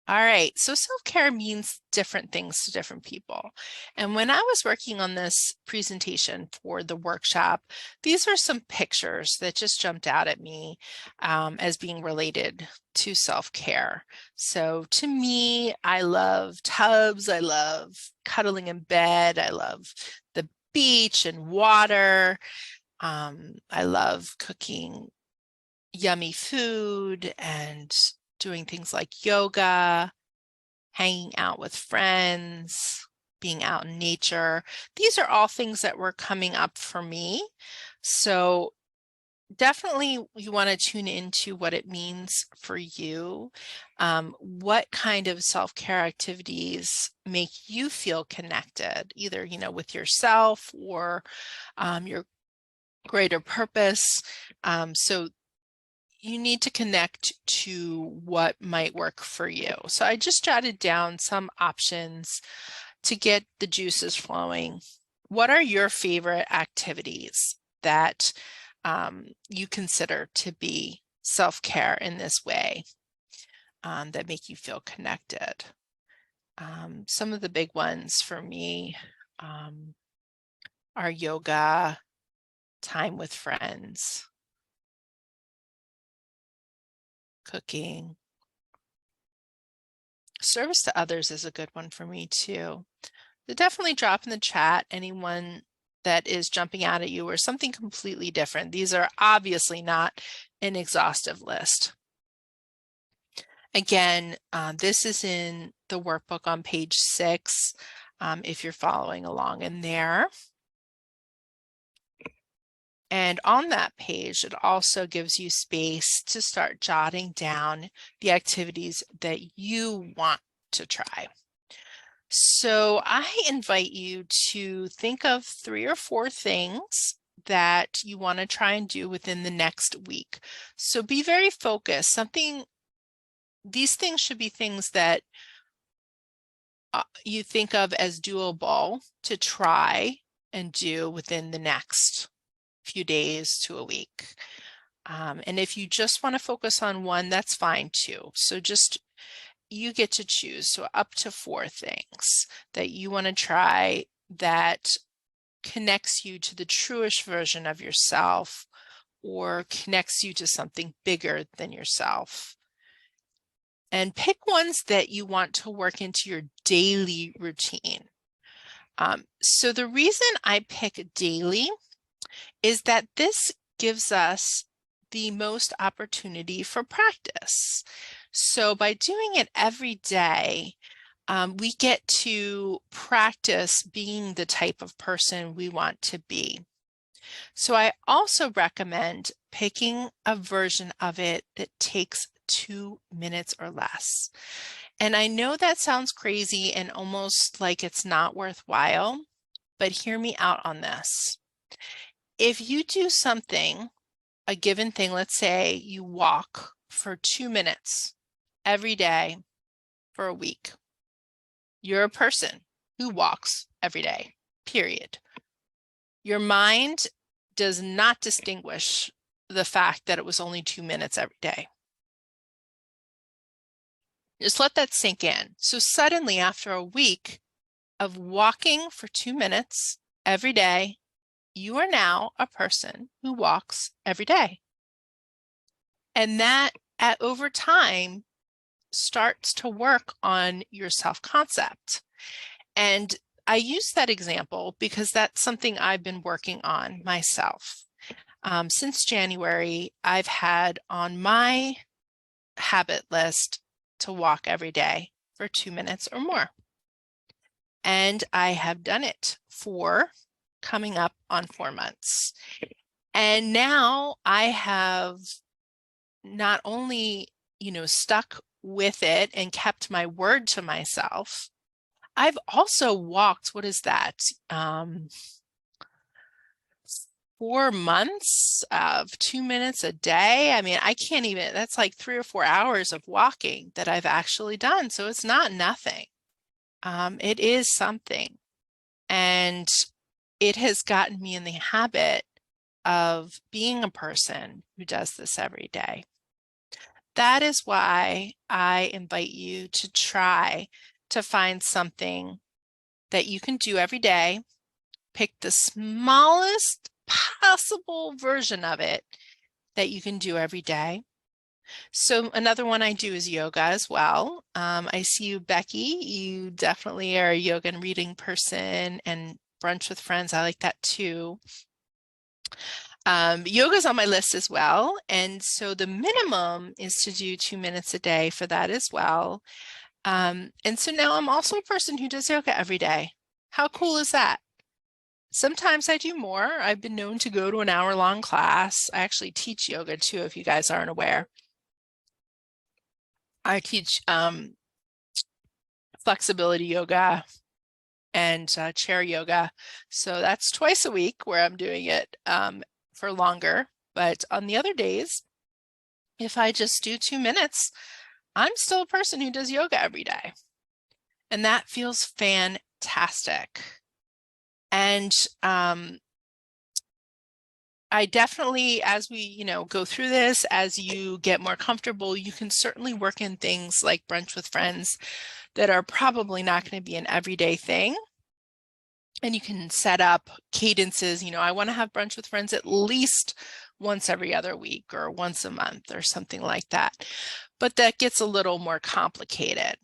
All right, so self-care means different things to different people. And when I was working on this presentation for the workshop, these are some pictures that just jumped out at me as being related to self-care. So to me, I love tubs, I love cuddling in bed, I love the beach and water. I love cooking yummy food and doing things like yoga, hanging out with friends, being out in nature. These are all things that were coming up for me. So definitely you want to tune into what it means for you. What kind of self-care activities make you feel connected, either, with yourself or your greater purpose. So you need to connect to what might work for you. So I just jotted down some options to get the juices flowing. What are your favorite activities that you consider to be self-care in this way that make you feel connected? Some of the big ones for me are yoga, time with friends, cooking. Service to others is a good one for me too. So definitely drop in the chat anyone that is jumping out at you or something completely different. These are obviously not an exhaustive list. Again, this is in the workbook on page 6, if you're following along in there. And on that page, it also gives you space to start jotting down the activities that you want to try. So I invite you to think of 3 or 4 things that you want to try and do within the next week. So be very focused. These things should be things that you think of as doable to try and do within the next few days to a week. And if you just want to focus on one, that's fine too. So you get to choose. So up to 4 things that you want to try that connects you to the truest version of yourself or connects you to something bigger than yourself. And pick ones that you want to work into your daily routine. So the reason I pick daily is that this gives us the most opportunity for practice. So by doing it every day, we get to practice being the type of person we want to be. So I also recommend picking a version of it that takes 2 minutes or less. And I know that sounds crazy and almost like it's not worthwhile, but hear me out on this. If you do something, a given thing, let's say you walk for 2 minutes every day for a week, you're a person who walks every day, period. Your mind does not distinguish the fact that it was only 2 minutes every day. Just let that sink in. So suddenly, after a week of walking for 2 minutes every day, you are now a person who walks every day. And that over time starts to work on your self-concept. And I use that example because that's something I've been working on myself. Since January, I've had on my habit list to walk every day for 2 minutes or more. And I have done it for coming up on 4 months. And now I have not only, stuck with it and kept my word to myself, I've also walked, what is that? 4 months of 2 minutes a day. I mean, I can't even, that's like 3 or 4 hours of walking that I've actually done. So it's not nothing. It is something. And it has gotten me in the habit of being a person who does this every day. That is why I invite you to try to find something that you can do every day. Pick the smallest possible version of it that you can do every day. So another one I do is yoga as well. I see you, Becky. You definitely are a yoga and reading person, and brunch with friends. I like that too. Yoga's on my list as well. And so the minimum is to do 2 minutes a day for that as well. And so now I'm also a person who does yoga every day. How cool is that? Sometimes I do more. I've been known to go to an hour-long class. I actually teach yoga too, if you guys aren't aware. I teach flexibility yoga and chair yoga. So that's twice a week where I'm doing it for longer. But on the other days, if I just do 2 minutes, I'm still a person who does yoga every day. And that feels fantastic. And I definitely, as we, go through this, as you get more comfortable, you can certainly work in things like brunch with friends that are probably not going to be an everyday thing. And you can set up cadences. I want to have brunch with friends at least once every other week or once a month or something like that. But that gets a little more complicated.